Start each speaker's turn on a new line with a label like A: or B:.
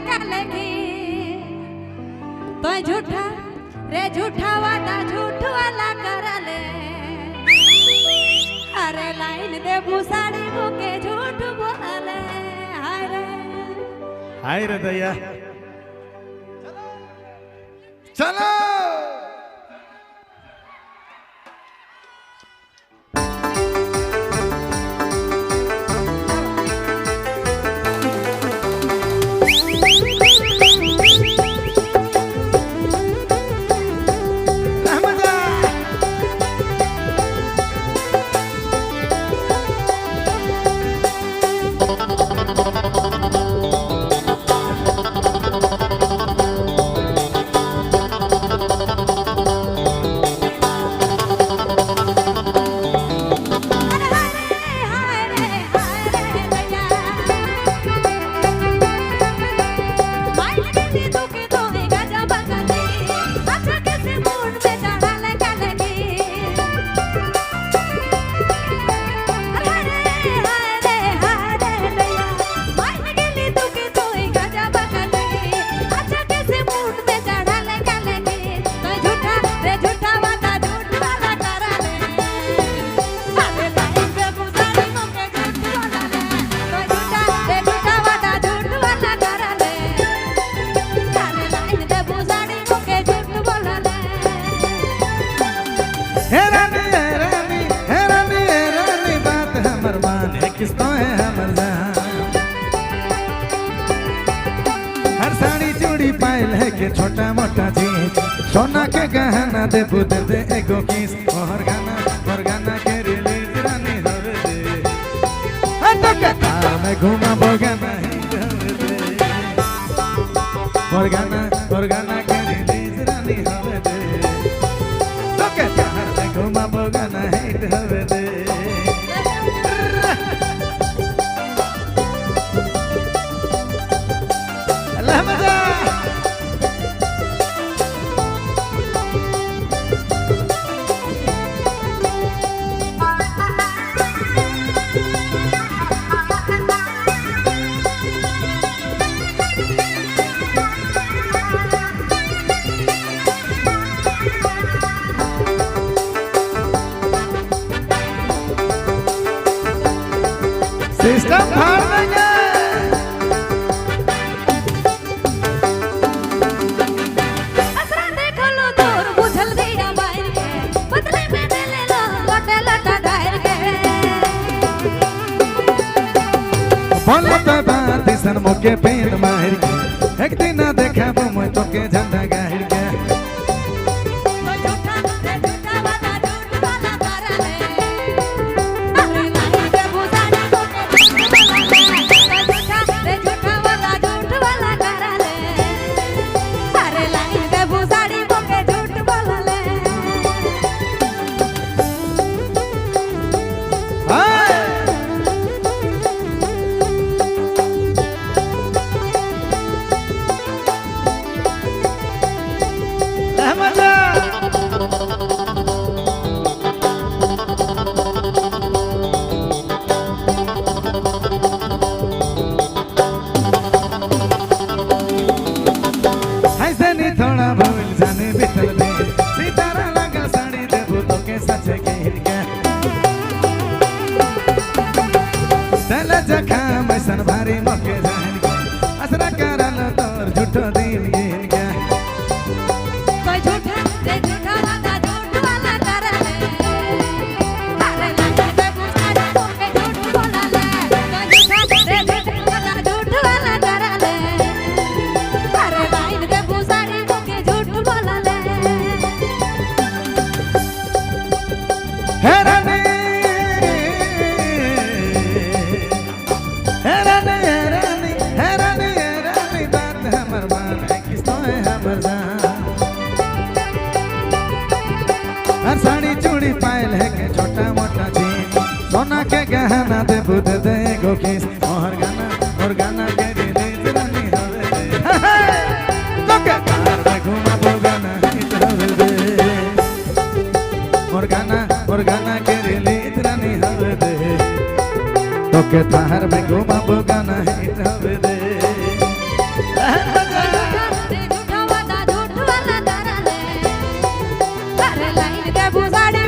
A: काले की तो झूठा रे झूठा वादा झूठ वाला करले अरे लाइन दे भूसाड़ी मुके झूठ बोले
B: हाय रे दया चलो किस्तो है हमर हर साड़ी चूड़ी पायल है के छोटा मोटा चीज सोना के गहना दे पुदर दे एगो किस और गाना के रिलीज रानी होवे दे तो कथा में घुमा बोगा नहीं होवे दे और गाना के रिलीज रानी होवे दे तो कथा में घुमा बोगा नहीं होवे दे सिस्टम फाड़ देंगे
A: असरा देखो लो दूर बुझल दिया बाहर के बदले में ले लो लटा लटा डायर के
B: बोलता बात सन मोके पेन माहिर के एक दिन देखा वो तो के झंडा गाहिर के भारी मौके जान असरा करल तोर झूठो दिल गिन गया
A: कोई झूठा रे झूठा वादा झूठ वाला करले अरे लगा दे बुसाड़ी मुके झूठ बोलले कोई झूठा रे झूठा वादा झूठ वाला करले अरे लाइन दे बुसाड़ी मुके झूठ बोलले
B: हैरानी हर साड़ी चूड़ी पायल है के छोटा मोटा चीज सोना के गहना दे बुद दे गो किस और गाना के रिलीज रानी होवे दे तो के कार में घुमा बोगाना हिट होवे दे और गाना के रिलीज रानी होवे दे तो के तार में घुमा बोगाना हिट होवे दे
A: झूठा वादा झूठ वाला तारा ले अरे लाइन के बुझाड़ी